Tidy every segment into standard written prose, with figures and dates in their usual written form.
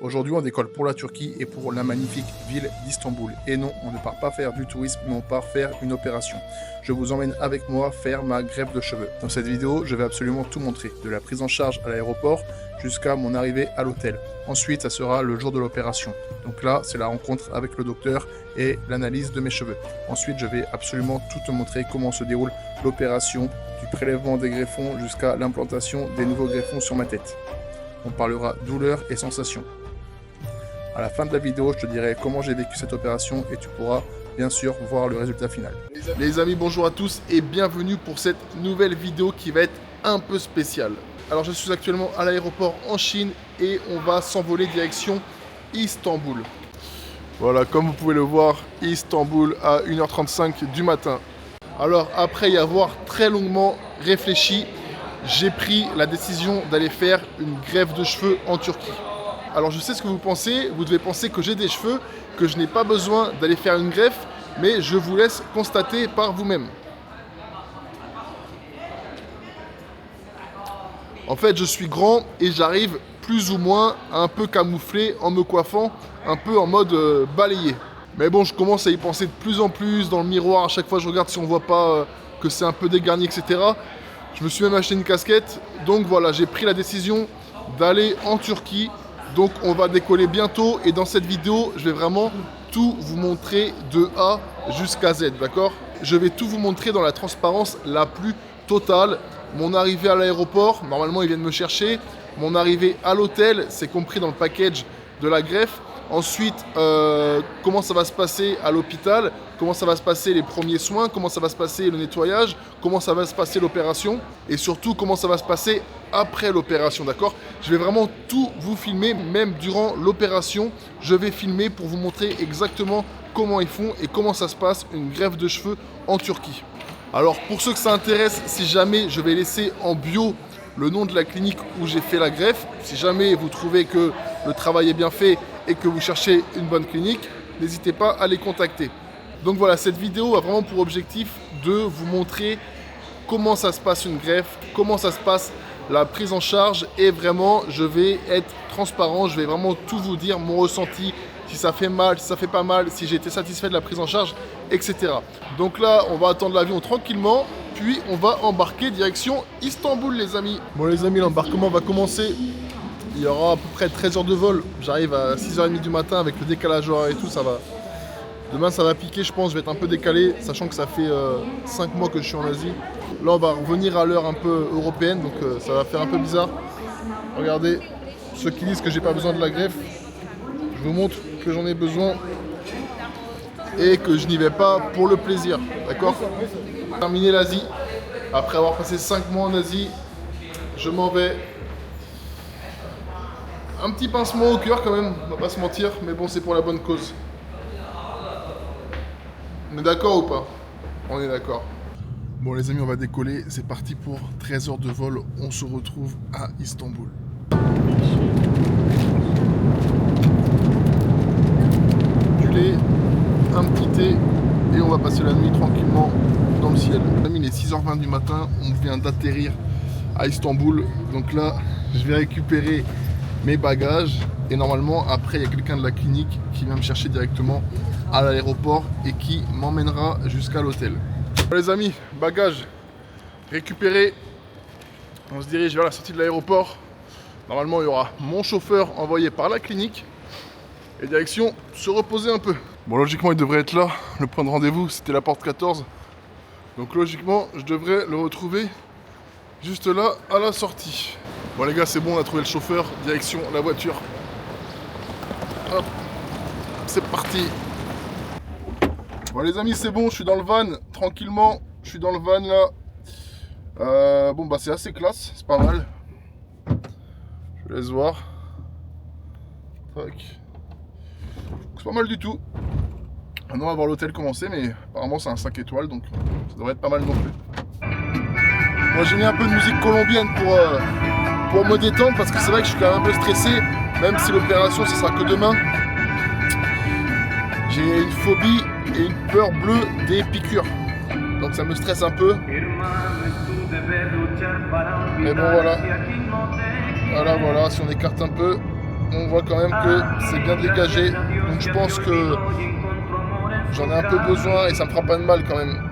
Aujourd'hui, on décolle pour la Turquie et pour la magnifique ville d'Istanbul. Et non, on ne part pas faire du tourisme, mais on part faire une opération. Je vous emmène avec moi faire ma greffe de cheveux. Dans cette vidéo, je vais absolument tout montrer, de la prise en charge à l'aéroport jusqu'à mon arrivée à l'hôtel. Ensuite, ça sera le jour de l'opération. Donc là, c'est la rencontre avec le docteur et l'analyse de mes cheveux. Ensuite, je vais absolument tout te montrer comment se déroule l'opération, du prélèvement des greffons jusqu'à l'implantation des nouveaux greffons sur ma tête. On parlera douleur et sensations. À la fin de la vidéo, je te dirai comment j'ai vécu cette opération et tu pourras bien sûr voir le résultat final. Les amis, bonjour à tous et bienvenue pour cette nouvelle vidéo qui va être un peu spéciale. Alors je suis actuellement à l'aéroport en Chine et on va s'envoler direction Istanbul. Voilà, comme vous pouvez le voir, Istanbul à 1h35 du matin. Alors après y avoir très longuement réfléchi, j'ai pris la décision d'aller faire une greffe de cheveux en Turquie. Alors je sais ce que vous pensez, vous devez penser que j'ai des cheveux, que je n'ai pas besoin d'aller faire une greffe, mais je vous laisse constater par vous-même. En fait, je suis grand et j'arrive plus ou moins un peu camouflé en me coiffant, un peu en mode balayé. Mais bon, je commence à y penser de plus en plus dans le miroir, à chaque fois je regarde si on voit pas que c'est un peu dégarni, etc. Je me suis même acheté une casquette, donc voilà, j'ai pris la décision d'aller en Turquie. Donc on va décoller bientôt et dans cette vidéo, je vais vraiment tout vous montrer de A jusqu'à Z, d'accord? Je vais tout vous montrer dans la transparence la plus totale. Mon arrivée à l'aéroport, normalement ils viennent me chercher. Mon arrivée à l'hôtel, c'est compris dans le package de la greffe. Ensuite, comment ça va se passer à l'hôpital, comment ça va se passer les premiers soins, comment ça va se passer le nettoyage, comment ça va se passer l'opération et surtout comment ça va se passer après l'opération, d'accord? Je vais vraiment tout vous filmer, même durant l'opération, je vais filmer pour vous montrer exactement comment ils font et comment ça se passe une greffe de cheveux en Turquie. Alors pour ceux que ça intéresse, si jamais je vais laisser en bio le nom de la clinique où j'ai fait la greffe, si jamais vous trouvez que le travail est bien fait et que vous cherchez une bonne clinique, n'hésitez pas à les contacter. Donc voilà, cette vidéo a vraiment pour objectif de vous montrer comment ça se passe une greffe, comment ça se passe la prise en charge et vraiment je vais être transparent, je vais vraiment tout vous dire, mon ressenti, si ça fait mal, si ça fait pas mal, si j'ai été satisfait de la prise en charge, etc. Donc là, on va attendre l'avion tranquillement, puis on va embarquer direction Istanbul les amis. Bon les amis, l'embarquement va commencer. Il y aura à peu près 13 heures de vol. J'arrive à 6h30 du matin avec le décalage horaire et tout, ça va. Demain ça va piquer, je pense, je vais être un peu décalé, sachant que ça fait 5 mois que je suis en Asie. Là on va revenir à l'heure un peu européenne, donc ça va faire un peu bizarre. Regardez, ceux qui disent que j'ai pas besoin de la greffe, je vous montre que j'en ai besoin et que je n'y vais pas pour le plaisir, d'accord? Terminer l'Asie, après avoir passé 5 mois en Asie, je m'en vais. Un petit pincement au cœur quand même, on va pas se mentir, mais bon c'est pour la bonne cause. On est d'accord ou pas? On est d'accord. Bon les amis, on va décoller, c'est parti pour 13 heures de vol, on se retrouve à Istanbul. Du lait, un petit thé et on va passer la nuit tranquillement dans le ciel. Les amis, il est 6h20 du matin, on vient d'atterrir à Istanbul, donc là je vais récupérer mes bagages et normalement après il y a quelqu'un de la clinique qui vient me chercher directement à l'aéroport et qui m'emmènera jusqu'à l'hôtel. Bon, les amis, bagages récupérés, on se dirige vers la sortie de l'aéroport. Normalement il y aura mon chauffeur envoyé par la clinique et direction se reposer un peu. Bon logiquement il devrait être là, le point de rendez-vous c'était la porte 14, donc logiquement je devrais le retrouver juste là à la sortie. Bon les gars, c'est bon, on a trouvé le chauffeur, direction la voiture. Hop, c'est parti. Bon les amis, c'est bon, je suis dans le van, tranquillement, je suis dans le van là. Bon bah c'est assez classe, c'est pas mal. Je laisse voir. Tac. C'est pas mal du tout. Maintenant on va voir l'hôtel commencer, mais apparemment c'est un 5 étoiles, donc ça devrait être pas mal non plus. Moi j'ai mis un peu de musique colombienne pour me détendre parce que c'est vrai que je suis quand même un peu stressé, même si l'opération ce sera que demain. J'ai une phobie et une peur bleue des piqûres, donc ça me stresse un peu. Mais bon voilà, si on écarte un peu, on voit quand même que c'est bien dégagé. Donc je pense que j'en ai un peu besoin et ça me fera pas de mal quand même.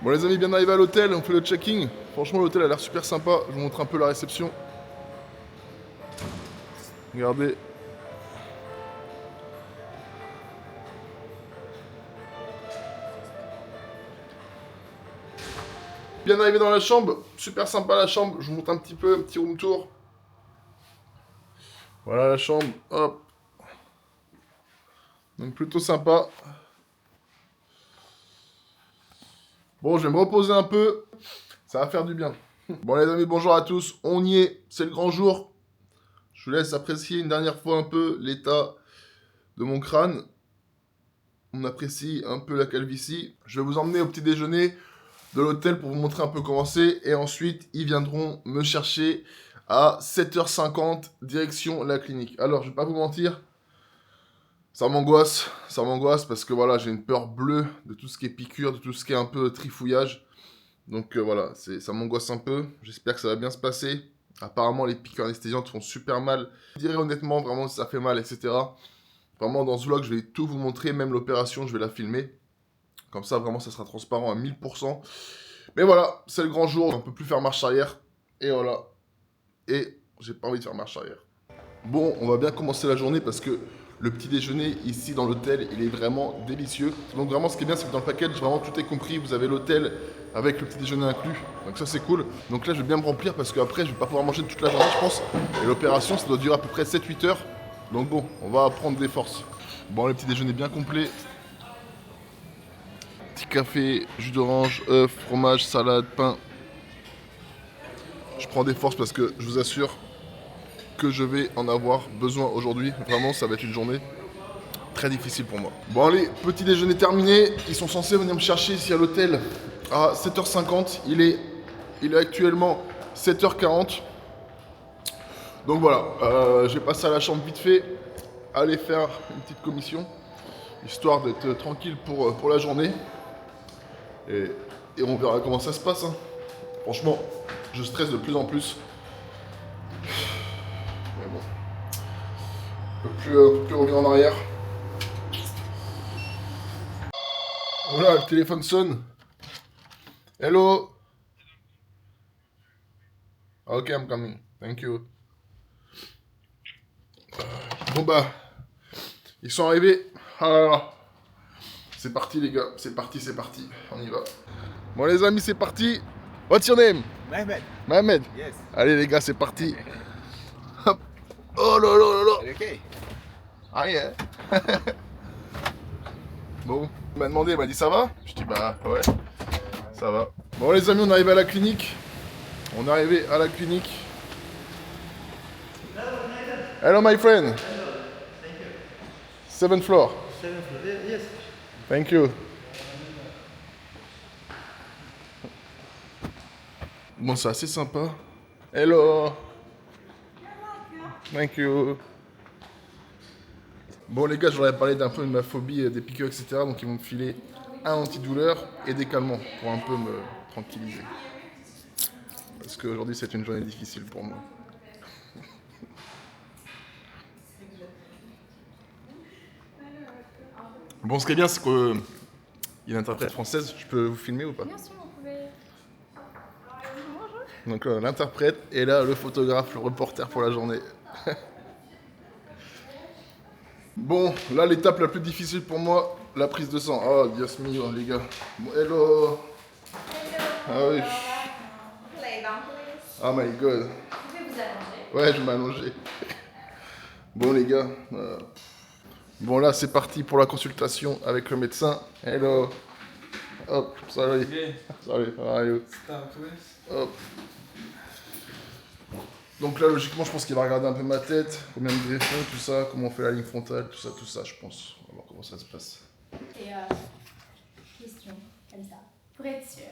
Bon les amis, bien arrivé à l'hôtel, on fait le check-in. Franchement l'hôtel a l'air super sympa, je vous montre un peu la réception. Regardez. Bien arrivé dans la chambre, super sympa la chambre, je vous montre un petit peu, un petit room tour. Voilà la chambre, hop. Donc plutôt sympa. Bon, je vais me reposer un peu, ça va faire du bien. Bon les amis, bonjour à tous, on y est, c'est le grand jour. Je vous laisse apprécier une dernière fois un peu l'état de mon crâne. On apprécie un peu la calvitie. Je vais vous emmener au petit déjeuner de l'hôtel pour vous montrer un peu comment c'est. Et ensuite, ils viendront me chercher à 7h50, direction la clinique. Alors, je vais pas vous mentir, ça m'angoisse parce que voilà, j'ai une peur bleue de tout ce qui est piqûre, de tout ce qui est un peu trifouillage. Donc voilà, ça m'angoisse un peu. J'espère que ça va bien se passer. Apparemment, les piqûres anesthésiantes font super mal. Je dirais honnêtement, vraiment, si ça fait mal, etc. Vraiment, dans ce vlog, je vais tout vous montrer, même l'opération, je vais la filmer. Comme ça, vraiment, ça sera transparent à 1000%. Mais voilà, c'est le grand jour, on ne peut plus faire marche arrière. Et voilà. Et j'ai pas envie de faire marche arrière. Bon, on va bien commencer la journée parce que le petit déjeuner ici dans l'hôtel, il est vraiment délicieux. Donc vraiment, ce qui est bien, c'est que dans le package, vraiment tout est compris. Vous avez l'hôtel avec le petit déjeuner inclus. Donc ça, c'est cool. Donc là, je vais bien me remplir parce qu'après, je vais pas pouvoir manger toute la journée, je pense. Et l'opération, ça doit durer à peu près 7-8 heures. Donc bon, on va prendre des forces. Bon, le petit déjeuner bien complet. Petit café, jus d'orange, œufs, fromage, salade, pain. Je prends des forces parce que je vous assure que je vais en avoir besoin aujourd'hui. Vraiment, ça va être une journée très difficile pour moi. Bon allez, petit déjeuner terminé. Ils sont censés venir me chercher ici à l'hôtel à 7h50. Il est actuellement 7h40. Donc voilà, j'ai passé à la chambre vite fait. Aller faire une petite commission. Histoire d'être tranquille pour la journée. Et on verra comment ça se passe. Hein. Franchement, je stresse de plus en plus. Mais bon. Je peux plus revenir en arrière. Voilà, le téléphone sonne. Hello. Ok, I'm coming. Thank you. Bon bah, ils sont arrivés. Ah là là. C'est parti les gars, c'est parti. On y va. Bon les amis, c'est parti. What's your name? Mehmet. Mohamed. Yes. Allez les gars, c'est parti. Hop. Oh là là là là. Okay. Ah yeah. Bon, il m'a demandé, il m'a dit ça va? Je dis bah ouais, ça va. Bon les amis, on est arrivé à la clinique. Hello my friend. Thank you. 7th floor. 7th floor. Yes. Thank you. Bon, c'est assez sympa. Hello. Thank you. Bon les gars, je leur ai parlé d'un peu de ma phobie des piqûres, etc. Donc ils vont me filer un antidouleur et des calmants pour un peu me tranquilliser. Parce qu'aujourd'hui c'est une journée difficile pour moi. Bon, ce qui est bien, c'est qu'il y a une interprète française. Je peux vous filmer ou pas? Bien sûr, vous pouvez. Bonjour. Donc l'interprète et là le photographe, le reporter pour la journée. Bon, là l'étape la plus difficile pour moi, la prise de sang. Oh, Dios mio, les gars. Bon, hello. Ah oui. Lay down, please. Oh my god. Vous pouvez vous allonger. Ouais, je vais m'allonger. Bon les gars. Bon là c'est parti pour la consultation avec le médecin. Hello. Hop, salut. Okay. Salut, how are you? Start with. Hop. Donc là, logiquement, je pense qu'il va regarder un peu ma tête, combien de greffons, tout ça, comment on fait la ligne frontale, tout ça, je pense. On va voir comment ça se passe. Et question, comme ça, pour être sûr.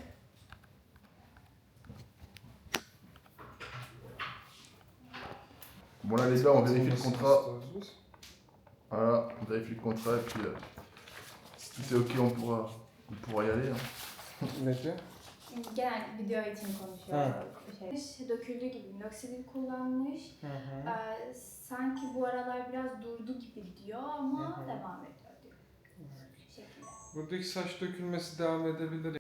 Bon là, les gars, on vérifie le contrat. Voilà, on vérifie le contrat et puis si tout est ok, on pourra y aller. Hein. D'accord. Genel video için konuşuyoruz. Döküldüğü gibi minoxidil kullanmış. Sanki bu aralar biraz durdu gibi diyor ama devam ediyor diyor. Bu şekilde. Buradaki saç dökülmesi devam edebilir.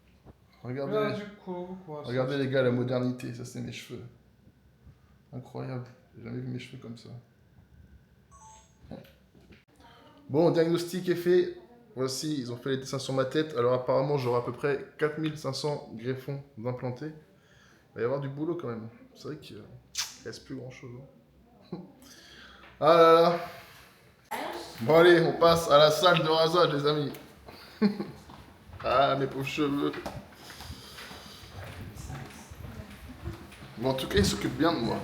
Regardez, Birazcık kuruluk var. regardez les gars, la modernité, ça c'est mes cheveux. Incroyable, j'ai jamais vu mes cheveux comme ça. Bon, diagnostic est fait. Voici, ils ont fait les dessins sur ma tête. Alors apparemment, j'aurai à peu près 4500 greffons d'implantés. Il va y avoir du boulot quand même. C'est vrai qu'il reste plus grand chose. Ah là là. Bon allez, on passe à la salle de rasage les amis. Ah mes pauvres cheveux. Bon en tout cas, ils s'occupent bien de moi.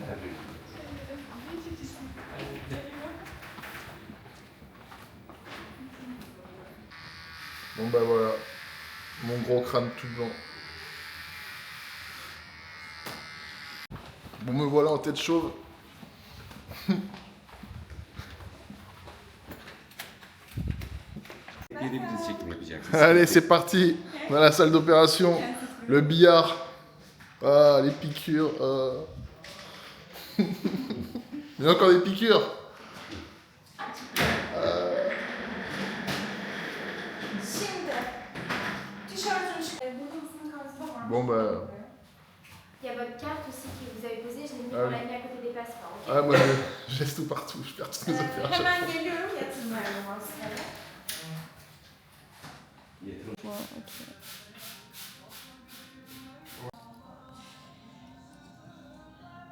Bon bah voilà, mon gros crâne tout blanc. Bon me voilà en tête chauve. Birbirinizi çekim yapacaksınız. Allez c'est parti, dans la salle d'opération, le billard, ah les piqûres. Il y a encore des piqûres. Şimdi tişörtün bouton quand Bon bah, Il y a votre carte aussi que vous avez posée, je l'ai mis Ah dans oui. la ligne à côté des passeports. ok? ah moi je laisse tout partout, je perds toutes mes affaires. à chaque fois. Hemen geliyorum yatırmaya zaman sonra.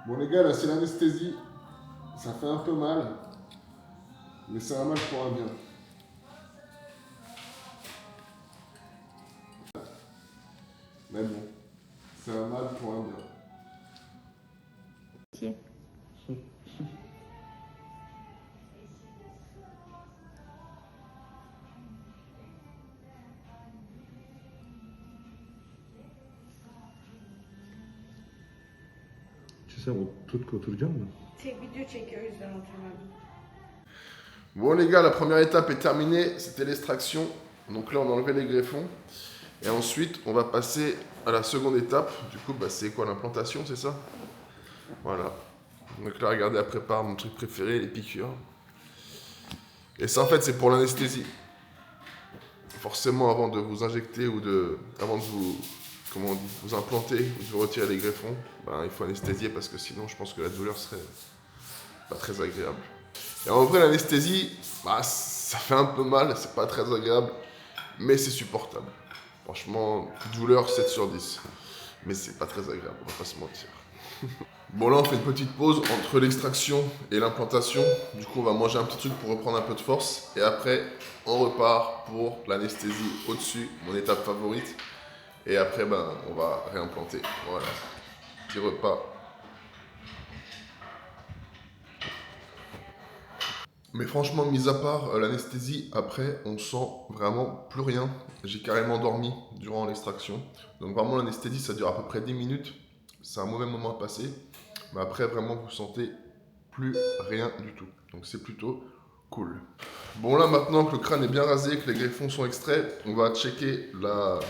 Bon les gars, là c'est l'anesthésie. Ça fait un peu mal. Mais c'est un mal pour un bien. Mais bon, c'est un mal pour un bien. Sen oturacak mısın? Video çekiyor o yüzden oturmadım. Bon les gars, la première étape est terminée, c'était l'extraction. Donc là on a enlevé les greffons. Et ensuite on va passer à la seconde étape. Du coup bah, c'est quoi, l'implantation, c'est ça? Voilà. Donc là regardez, elle prépare mon truc préféré, les piqûres. Et ça en fait c'est pour l'anesthésie. Forcément avant de vous injecter ou avant de vous, comment on dit, vous implanter ou de vous retirer les greffons, ben, il faut anesthésier parce que sinon je pense que la douleur serait pas très agréable. Et en vrai l'anesthésie, bah, ça fait un peu mal, c'est pas très agréable, mais c'est supportable. Franchement, douleur 7 sur 10. Mais c'est pas très agréable, on va pas se mentir. Bon là on fait une petite pause entre l'extraction et l'implantation. Du coup on va manger un petit truc pour reprendre un peu de force. Et après on repart pour l'anesthésie au-dessus, mon étape favorite. Et après ben on va réimplanter. Voilà. Petit repas. Mais franchement, mis à part l'anesthésie, après, on sent vraiment plus rien. J'ai carrément dormi durant l'extraction. Donc vraiment, l'anesthésie, ça dure à peu près 10 minutes. C'est un mauvais moment à passer. Mais après, vraiment, vous sentez plus rien du tout. Donc c'est plutôt cool. Bon là, maintenant que le crâne est bien rasé, que les greffons sont extraits, on va checker la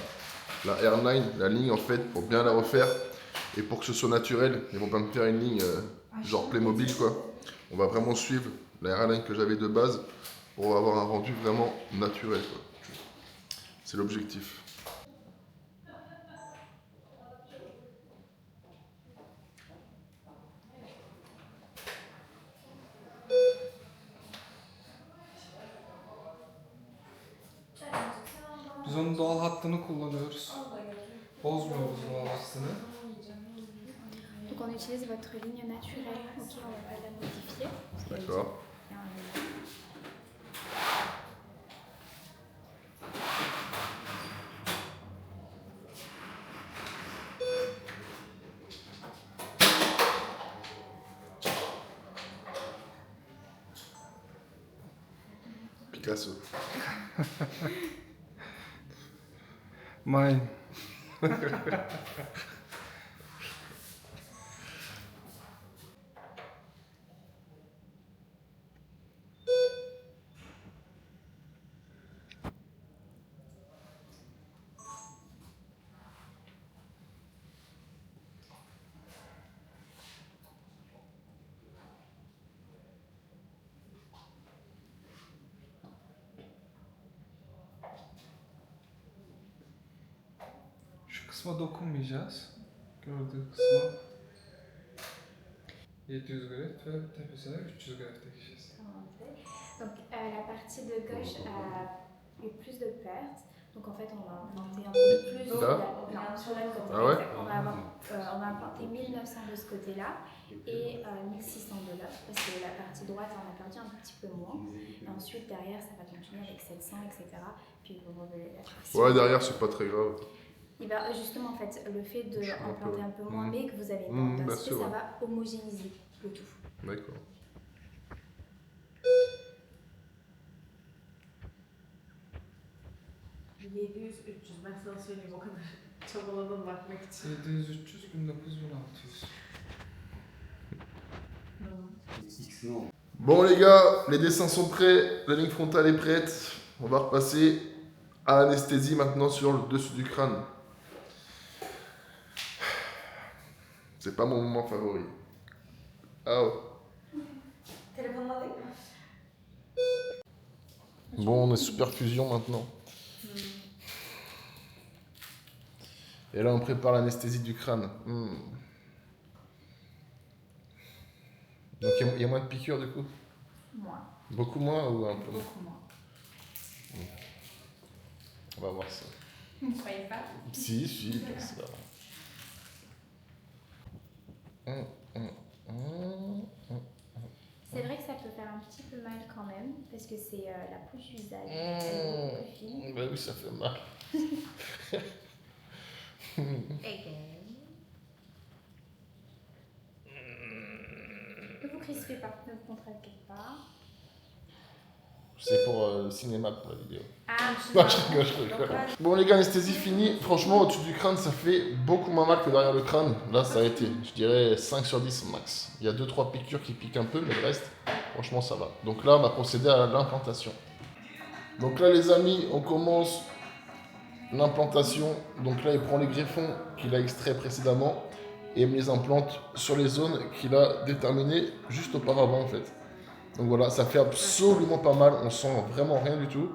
airline, la ligne en fait, pour bien la refaire. Et pour que ce soit naturel, ils vont pas me faire une ligne genre Playmobil quoi. On va vraiment suivre la airline que j'avais de base pour avoir un rendu vraiment naturel quoi. C'est l'objectif. Biz onun doğal hattını kullanıyoruz. Bozmuyoruz doğal hattını. Donc on utilise votre ligne naturelle, ok, on va pas la modifier. D'accord. Picasso. Mine. kısma dokunmayacağız. Gördüğü kısma 700 greft ve tepesine 300 greft ekeceğiz. Tamamdır. Donc la partie de gauche a eu plus de pertes. Donc en fait on va implanter un peu plus Là? non, sur le côté. Ah ouais? On va implanter 1900 de ce côté-là et 1600 de l'autre parce que la partie droite on a perdu un petit peu moins. Et ensuite derrière ça va continuer avec 700 etc. Puis vous revenez la partie. Ouais, derrière, c'est pas très grave. Et ben justement en fait le fait de implanter un peu moins mais que vous avez Mmh, une bien densité, sûr, ça ouais. va homogénéiser le tout. D'accord. ...700-300 ben sana söyleyeyim o kadar çabaladım bakmak için. 700, 300, 1900, 1600. Bon les gars, les dessins sont prêts, la ligne frontale est prête. On va repasser à l'anesthésie maintenant sur le dessus du crâne. C'est pas mon moment favori. Ah ouais. Telefonunu alayım mı? Bon, on est sous perfusion maintenant. Et là, on prépare l'anesthésie du crâne. Donc, il y a moins de piqûres du coup? Moins, Beaucoup moins ou un peu? beaucoup moins. On va voir ça. Vous ne croyez pas? Si, bien sûr. C'est vrai que ça peut faire un petit peu mal quand même, parce que c'est la couche visage. Elle est beaucoup plus fine. Bah oui, ça fait mal. Ne vous crispez pas, ne vous contractez pas. C'est pour le cinéma, pour la vidéo. Ah, Je rigole. Bon les gars, anesthésie finie. Franchement, au-dessus du crâne, ça fait beaucoup moins mal que derrière le crâne. Là, ça a été, je dirais, 5 sur 10 max. Il y a 2-3 piqûres qui piquent un peu, mais le reste, franchement, ça va. Donc là, on va procéder à l'implantation. Donc là, les amis, on commence l'implantation. Donc là, il prend les greffons qu'il a extraits précédemment et il me les implante sur les zones qu'il a déterminées juste auparavant, en fait. Donc voilà, ça fait absolument pas mal, on sent vraiment rien du tout.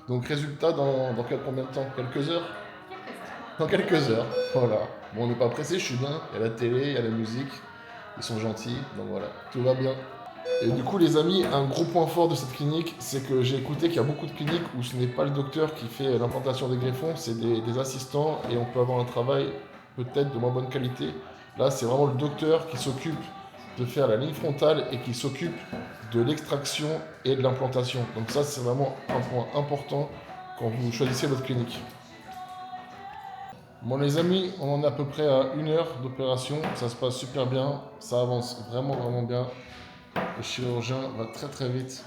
Donc résultat, dans combien de temps? Quelques heures? Dans quelques heures, voilà. Bon, on n'est pas pressé, je suis bien, il y a la télé, il y a la musique, ils sont gentils, donc voilà, tout va bien. Et du coup les amis, un gros point fort de cette clinique, c'est que j'ai écouté qu'il y a beaucoup de cliniques où ce n'est pas le docteur qui fait l'implantation des greffons, c'est des assistants et on peut avoir un travail peut-être de moins bonne qualité. Là, c'est vraiment le docteur qui s'occupe de faire la ligne frontale et qui s'occupe de l'extraction et de l'implantation. Donc ça, c'est vraiment un point important quand vous choisissez votre clinique. Bon les amis, on en est à peu près à 1 heure d'opération. Ça se passe super bien, ça avance vraiment bien. Le chirurgien va très vite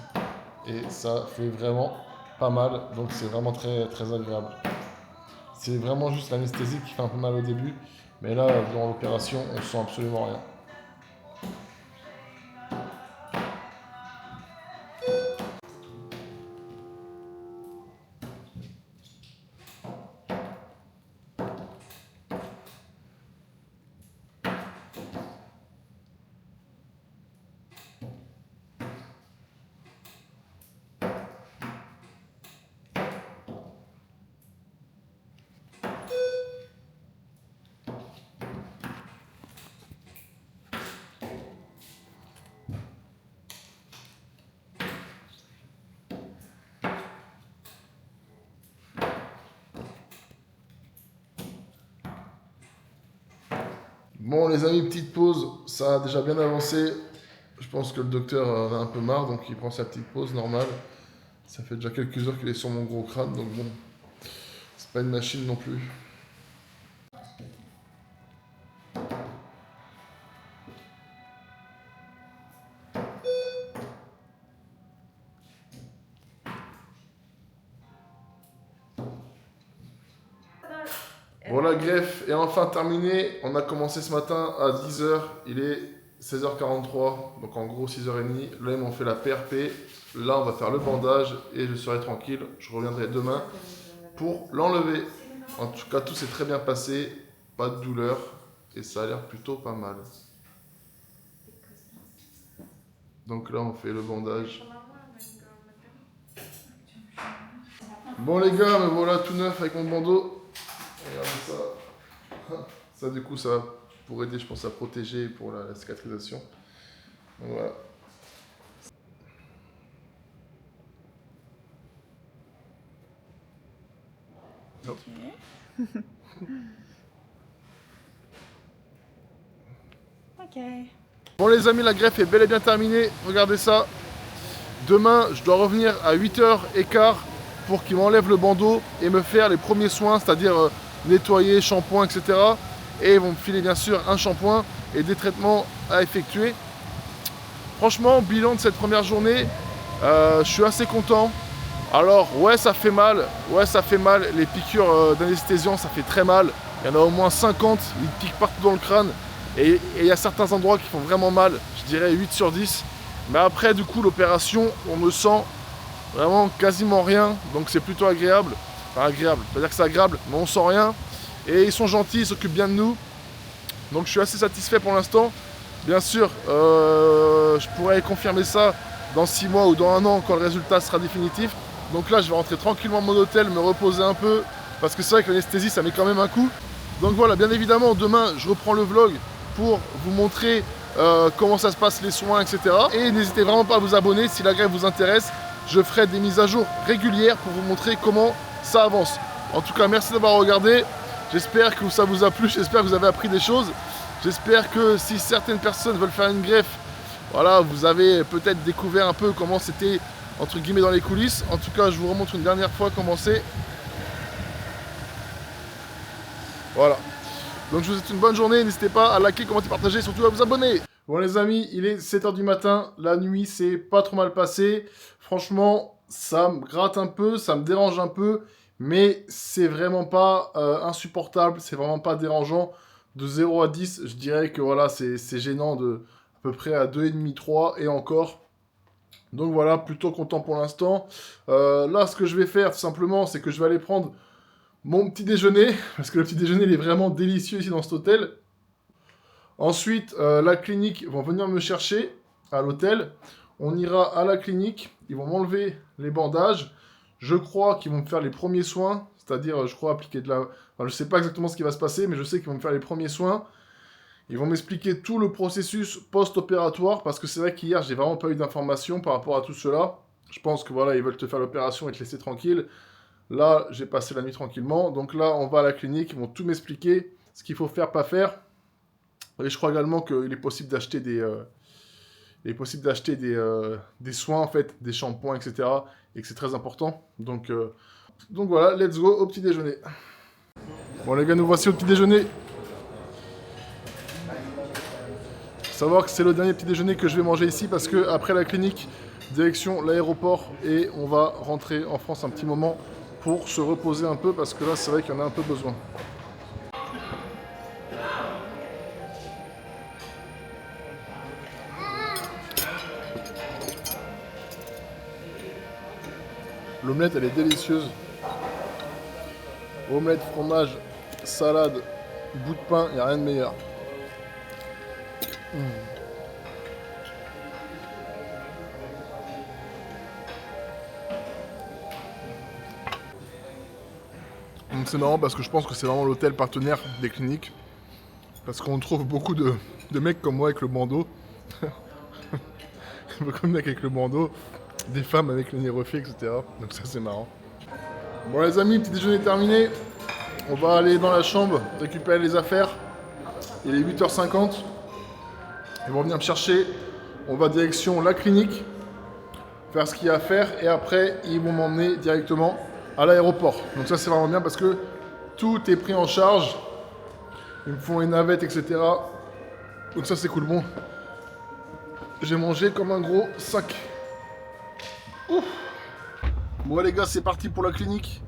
et ça fait vraiment pas mal. Donc c'est vraiment très agréable. C'est vraiment juste l'anesthésie qui fait un peu mal au début. Mais là, dans l'opération, on sent absolument rien. Bon les amis, petite pause, ça a déjà bien avancé. Je pense que le docteur en a un peu marre, donc il prend sa petite pause normale. Ça fait déjà quelques heures qu'il est sur mon gros crâne, donc bon, c'est pas une machine non plus. Bon, la greffe est enfin terminée. On a commencé ce matin à 10h. Il est 16h43, donc en gros 6h30. Là, ils m'ont fait la PRP. Là, on va faire le bandage et je serai tranquille. Je reviendrai demain pour l'enlever. En tout cas, tout s'est très bien passé. Pas de douleur. Et ça a l'air plutôt pas mal. Donc là, on fait le bandage. Bon les gars, me voilà tout neuf avec mon bandeau. Regardez ça. Ça du coup ça va pour aider je pense à protéger pour la cicatrisation. Donc voilà. Hop. Ok. Bon les amis, la greffe est bel et bien terminée, regardez ça. Demain, je dois revenir à 8h15 pour qu'ils m'enlèvent le bandeau et me faire les premiers soins, c'est-à-dire nettoyer, shampoing, etc. Et ils vont me filer bien sûr un shampoing et des traitements à effectuer. Franchement, bilan de cette première journée, je suis assez content. Alors ouais ça fait mal, les piqûres d'anesthésiant ça fait très mal. Il y en a au moins 50, ils piquent partout dans le crâne. Et il y a certains endroits qui font vraiment mal, je dirais 8 sur 10. Mais après du coup l'opération, on ne sent vraiment quasiment rien. Donc c'est plutôt agréable. Enfin agréable, pas dire que c'est agréable, mais on sent rien. Et ils sont gentils, ils s'occupent bien de nous. Donc je suis assez satisfait pour l'instant. Bien sûr, je pourrais confirmer ça dans 6 mois ou dans 1 an quand le résultat sera définitif. Donc là je vais rentrer tranquillement à mon hôtel, me reposer un peu. Parce que c'est vrai que l'anesthésie ça met quand même un coup. Donc voilà, bien évidemment demain je reprends le vlog pour vous montrer comment ça se passe, les soins, etc. Et n'hésitez vraiment pas à vous abonner si la greffe vous intéresse. Je ferai des mises à jour régulières pour vous montrer comment ça avance. En tout cas, merci d'avoir regardé. J'espère que ça vous a plu, j'espère que vous avez appris des choses. J'espère que si certaines personnes veulent faire une greffe, voilà, vous avez peut-être découvert un peu comment c'était, entre guillemets, dans les coulisses. En tout cas, je vous remontre une dernière fois comment c'est. Voilà. Donc je vous souhaite une bonne journée, n'hésitez pas à liker, commenter, partager et surtout à vous abonner. Bon les amis, il est 7h du matin, la nuit s'est pas trop mal passée. Franchement, ça me gratte un peu, ça me dérange un peu, mais c'est vraiment pas insupportable, c'est vraiment pas dérangeant. De 0 à 10, je dirais que voilà, c'est gênant de à peu près à 2,5, 3 et encore. Donc voilà, plutôt content pour l'instant. Là, ce que je vais faire tout simplement, c'est que je vais aller prendre mon petit déjeuner, parce que le petit déjeuner il est vraiment délicieux ici dans cet hôtel. Ensuite, la clinique vont venir me chercher à l'hôtel. On ira à la clinique, ils vont m'enlever les bandages. Je crois qu'ils vont me faire les premiers soins, c'est-à-dire, je crois, appliquer de la... Enfin, je sais pas exactement ce qui va se passer, mais je sais qu'ils vont me faire les premiers soins. Ils vont m'expliquer tout le processus post-opératoire, parce que c'est vrai qu'hier, j'ai vraiment pas eu d'informations par rapport à tout cela. Je pense que voilà, ils veulent te faire l'opération et te laisser tranquille. Là, j'ai passé la nuit tranquillement. Donc là, on va à la clinique. Ils vont tout m'expliquer. Ce qu'il faut faire, pas faire. Et je crois également qu'il est possible d'acheter des... des soins, en fait. Des shampoings, etc. Et que c'est très important. Donc voilà, let's go au petit déjeuner. Bon les gars, nous voici au petit déjeuner. Faut savoir que c'est le dernier petit déjeuner que je vais manger ici. Parce que après la clinique, direction l'aéroport. Et on va rentrer en France un petit moment pour se reposer un peu, parce que là, c'est vrai qu'il y en a un peu besoin. L'omelette, elle est délicieuse. Omelette, fromage, salade, bout de pain, il n'y a rien de meilleur. C'est marrant parce que je pense que c'est vraiment l'hôtel partenaire des cliniques. Parce qu'on trouve beaucoup de mecs comme moi avec le bandeau. Beaucoup de mecs avec le bandeau. Des femmes avec le nez refait, etc. Donc ça c'est marrant. Bon les amis, petit déjeuner terminé. On va aller dans la chambre récupérer les affaires. Il est 8h50. Ils vont venir me chercher. On va direction la clinique. Faire ce qu'il y a à faire. Et après, ils vont m'emmener directement à l'aéroport. Donc ça c'est vraiment bien parce que tout est pris en charge. Ils me font une navette, etc. Donc ça c'est cool. Bon, j'ai mangé comme un gros sac. Ouf. Bon les gars, c'est parti pour la clinique.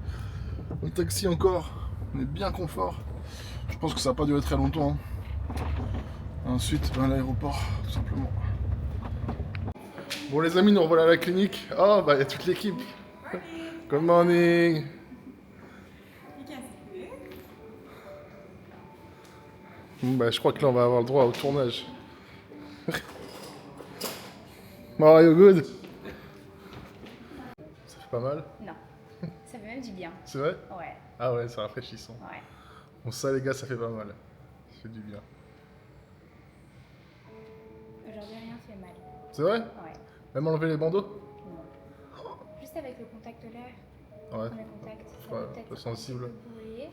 Le taxi encore, on est bien confort. Je pense que ça va pas durer très longtemps. Ensuite, à l'aéroport, tout simplement. Bon les amis, nous revoilà à la clinique. Ah bah il y a toute l'équipe. Good morning. Bah je crois que là on va avoir le droit au tournage. Mario good. Ça fait pas mal? Non. Ça fait même du bien. C'est vrai? Ouais. Ah ouais, c'est rafraîchissant. Ouais. Bon, ça, les gars, ça fait pas mal. Ça fait du bien. Aujourd'hui, rien fait mal. C'est vrai? Ouais. Même enlever les bandeaux? Non. Juste avec le contact de l'air. Ouais. Premier contact, ça Ouais, peut peut-être peu sensible. un petit peu brûler.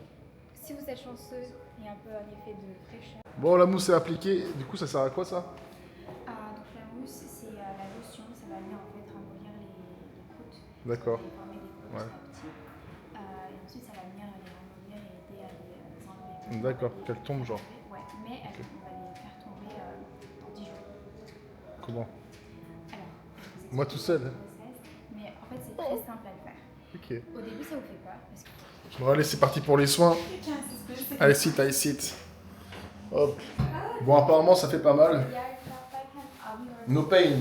Si vous êtes chanceux, il y a un peu un effet de fraîcheur. Bon, la mousse est appliquée. Du coup, ça sert à quoi, ça? Donc la mousse, c'est la lotion, ça va venir en fait ramollir les croûtes. D'accord. Et former des croûtes Ouais. petit à petit. Et ensuite, ça va venir les ramollir et aider à les enlever. D'accord, qu'elles tombent, genre. Ouais, mais on va les faire tomber dans 10 jours. Comment? Alors, je vous Moi, explique tout seul. le process, mais en fait, c'est très simple à le faire. Ok. Au début, ça vous fait peur parce que Bon, allez, c'est parti pour les soins. Allez, sit, allez, sit. Hop. Bon, apparemment, ça fait pas mal. No pain.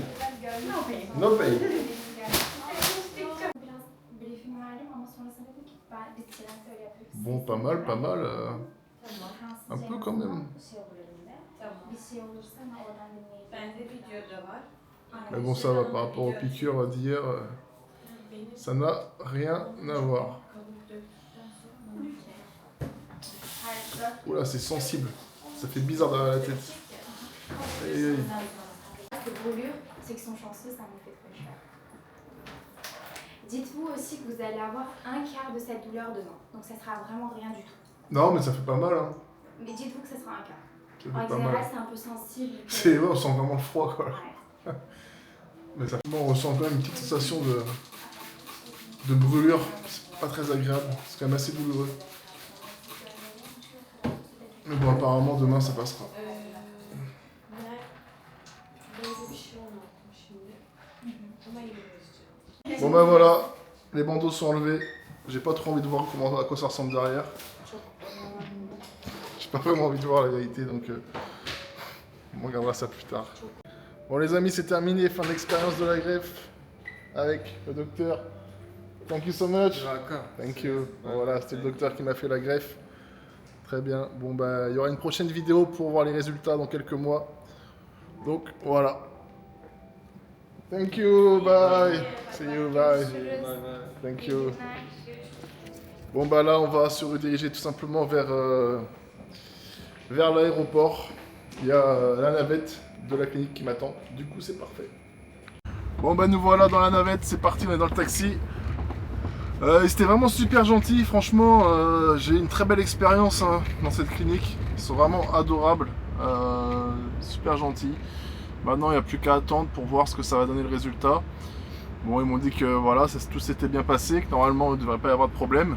No pain. Bon, pas mal, pas mal. Un peu quand même. Bende videoda var. Mais bon, ça va par rapport aux piqûres d'hier. Ça n'a rien à voir. Oula, c'est sensible. Ça fait bizarre derrière la tête. Aïe, aïe. Les brûlures, ceux qui sont chanceux, ça me fait fraîcheur. Dites-vous aussi que vous allez avoir un quart de cette douleur demain. Donc ça sera vraiment rien du tout. Non, mais ça fait pas mal, hein. Mais dites-vous que ça sera un quart. Ça En fait pas général, mal. c'est un peu sensible. C'est, ouais, on sent vraiment le froid, quoi. Ouais. Mais ça, bon, on ressent quand même une petite sensation de brûlure. C'est pas très agréable. C'est quand même assez douloureux. Mais bon, apparemment, demain, ça passera. Böyle bir şey olmadı şimdi. Ama iyi gözüküyor. Bon, ben voilà. Les bandeaux sont enlevés. J'ai pas trop envie de voir à quoi ça ressemble derrière. J'ai pas vraiment envie de voir la vérité, donc on regardera ça plus tard. Bon les amis, c'est terminé, fin de l'expérience de la greffe avec le docteur. Thank you so much. Thank you. Bon, voilà, c'était le docteur qui m'a fait la greffe. Très bien. Bon bah, il y aura une prochaine vidéo pour voir les résultats dans quelques mois. Donc voilà. Thank you, bye. See you, bye. Thank you. Bon bah là on va se rediriger tout simplement vers l'aéroport. Il y a la navette de la clinique qui m'attend. Du coup c'est parfait. Bon bah nous voilà dans la navette, c'est parti, on est dans le taxi. C'était vraiment super gentil, franchement j'ai une très belle expérience hein, dans cette clinique. Ils sont vraiment adorables, super gentils. Maintenant il n'y a plus qu'à attendre pour voir ce que ça va donner le résultat. Bon, ils m'ont dit que voilà, tout s'était bien passé, que normalement il ne devrait pas y avoir de problème.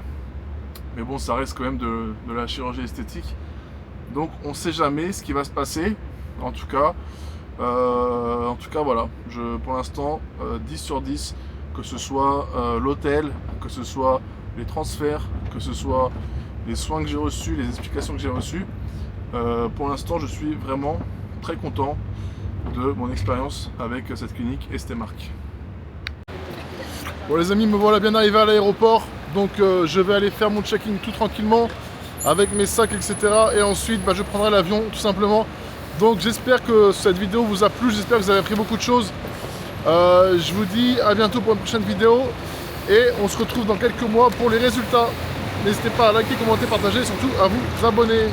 Mais bon, ça reste quand même de la chirurgie esthétique. Donc on ne sait jamais ce qui va se passer. En tout cas voilà. Pour l'instant, 10 sur 10, que ce soit l'hôtel, que ce soit les transferts, que ce soit les soins que j'ai reçus, les explications que j'ai reçues. Pour l'instant, je suis vraiment très content de mon expérience avec cette clinique Estemark. Bon les amis, me voilà bien arrivé à l'aéroport, donc je vais aller faire mon check-in tout tranquillement avec mes sacs etc. Et ensuite je prendrai l'avion tout simplement. Donc j'espère que cette vidéo vous a plu, j'espère que vous avez appris beaucoup de choses. Je vous dis à bientôt pour une prochaine vidéo et on se retrouve dans quelques mois pour les résultats. N'hésitez pas à liker, commenter, partager et surtout à vous abonner.